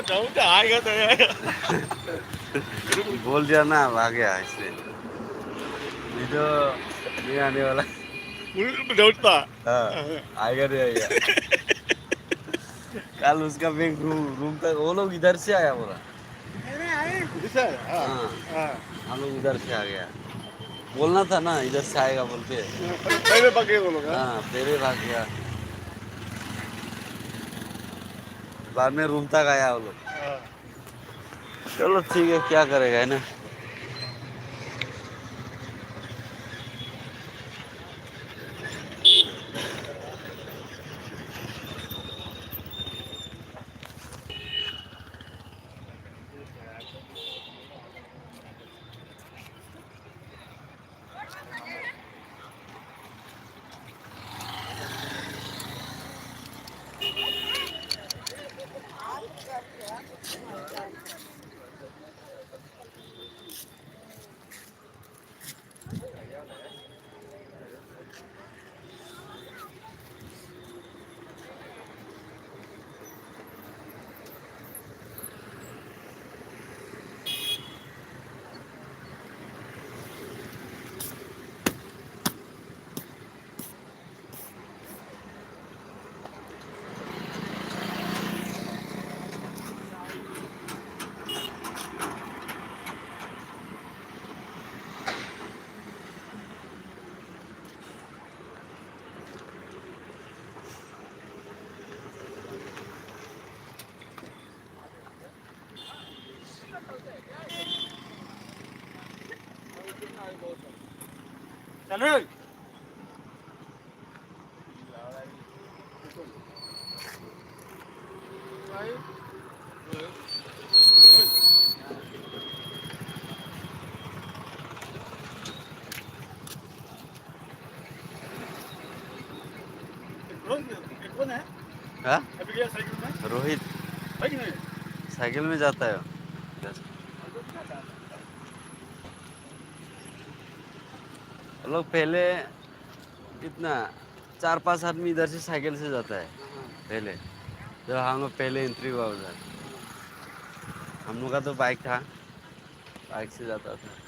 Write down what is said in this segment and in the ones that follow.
Doubt आएगा तो आएगा। बोल दिया ना अब आ गया इसलिए नहीं तो नहीं आने वाला। डाउट था। हाँ आएगा नहीं आएगा। कल उसका बैंक रूम तक वो लोग इधर से आया बोला। सर हाँ हाँ हाँ हम लोग इधर से आ गया। बोलना था ना इधर से आएगा बोल के। पहले पके वो लोग हाँ हाँ पहले भाग गया बाद में रूम तक आया वो लोग। हाँ। चलो ठीक है क्या करेगा है ना। चलो कौन है हाँ अभी गया साइकिल में रोहित है कि नहीं साइकिल में जाता है वो लोग पहले कितना 4-5 आदमी इधर से साइकिल से जाता है पहले जब हम लोग पहले एंट्री हुआ उधर। हम लोग का तो बाइक था बाइक से जाता था।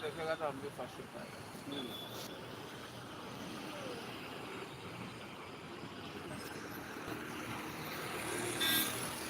देखेगा तो हम भी फर्स्ट